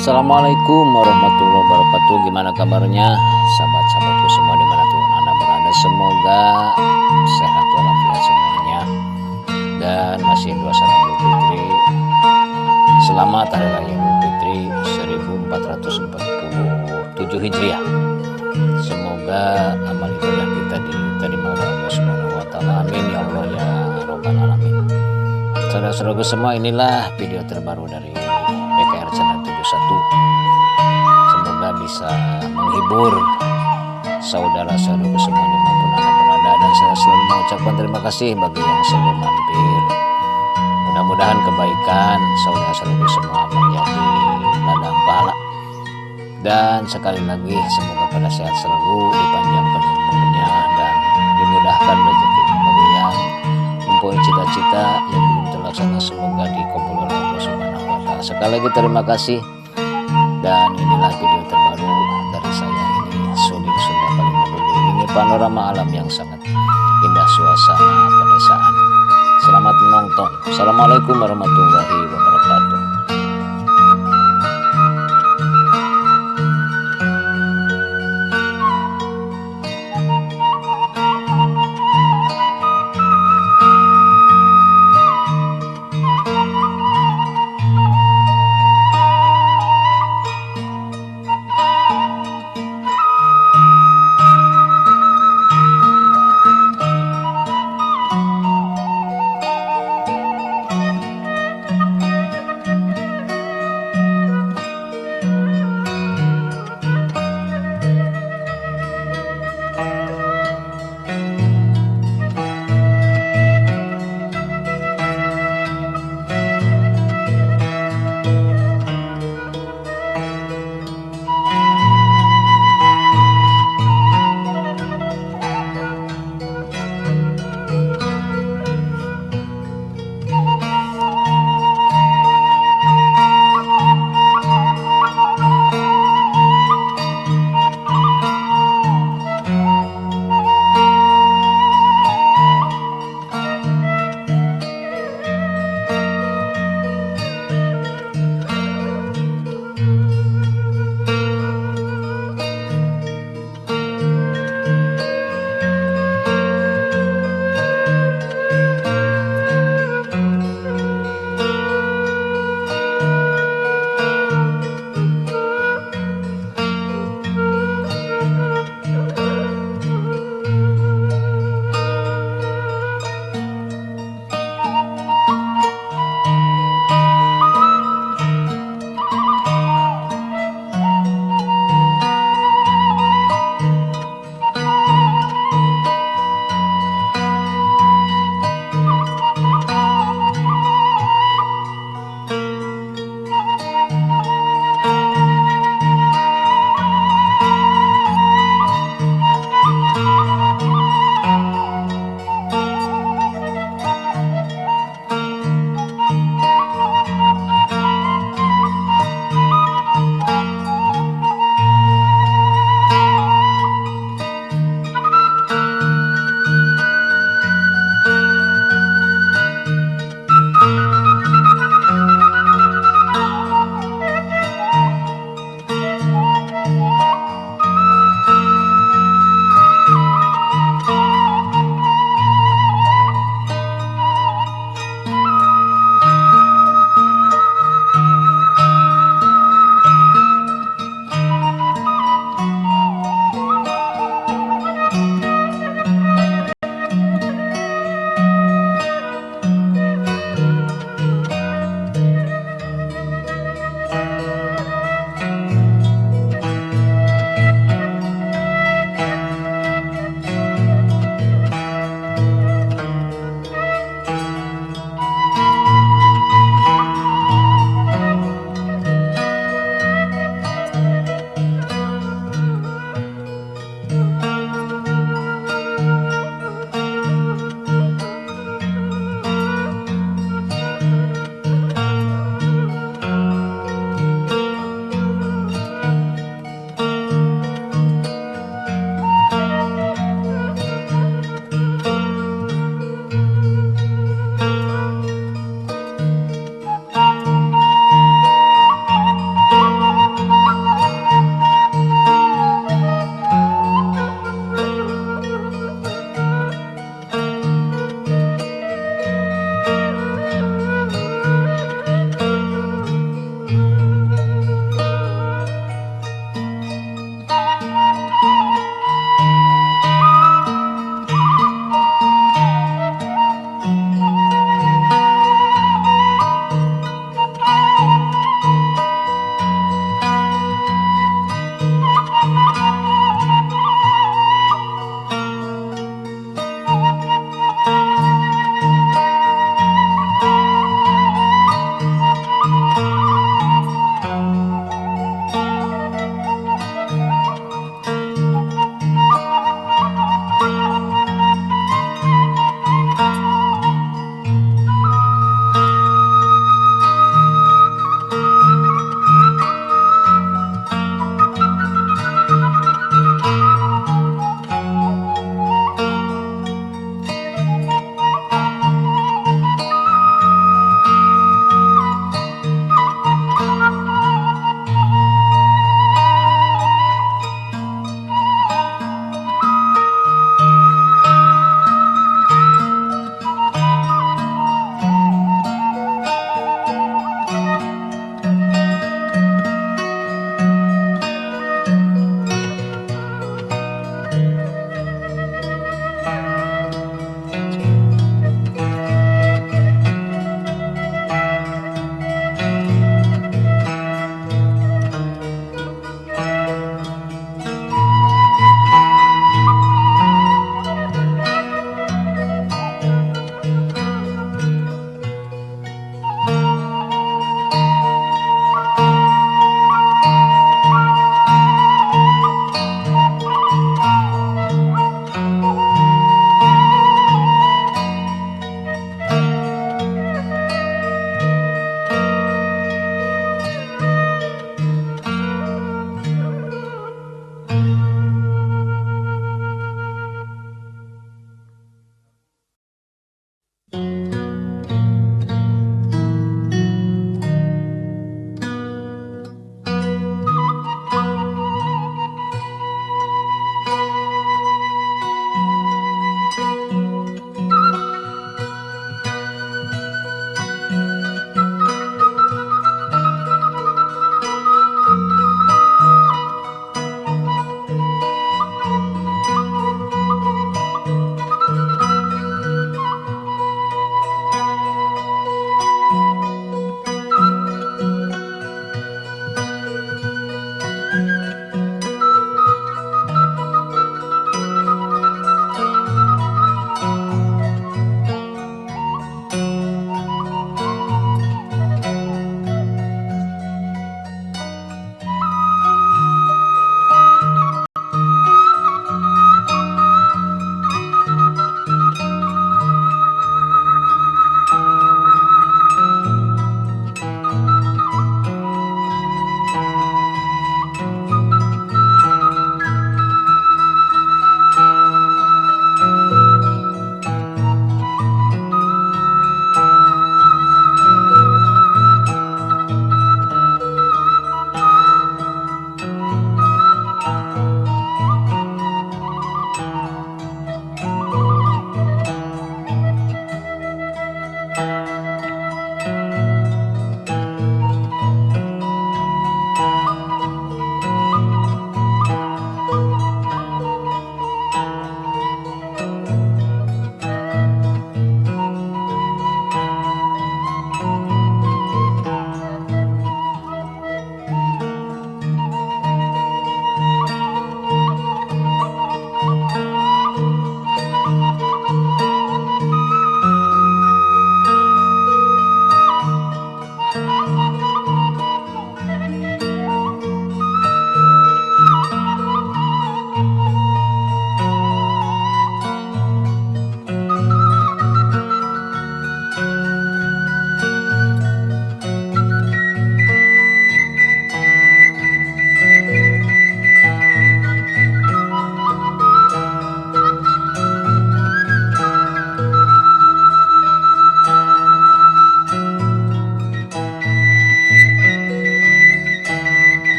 Assalamualaikum warahmatullahi wabarakatuh. Gimana kabarnya sahabat-sahabatku semua dimanapun Anda berada? Semoga sehat walafiat semuanya dan masih suasana Idul Fitri. Selamat Hari Raya Idul Fitri 1447 Hijriah. Semoga amal ibadah kita diterima oleh Allah Subhanahu wa taala. Amin ya Allah ya rabbal alamin. Saudara-saudaraku semua, inilah video terbaru dari PKR Channel 71. Semoga bisa menghibur saudara-saudaraku semua dimanapun Anda berada, dan saya selalu mengucapkan terima kasih bagi yang selalu mampir. Mudah-mudahan kebaikan saudara-saudaraku semua menjadi ladang pahala, dan sekali lagi semoga pada sehat selalu, dipanjangkan umurnya dan dimudahkan rezekinya. Bagi yang mempunyai cita-cita yang belum terlaksana, semoga dikabul oleh Allah Subhanahu wa taala. Sekali lagi terima kasih, dan inilah video terbaru dari saya. Ini Sulit Sunda paling peduli. Ini panorama alam yang sangat indah, suasana pedesaan. Selamat menonton. Assalamualaikum warahmatullahi wabarakatuh.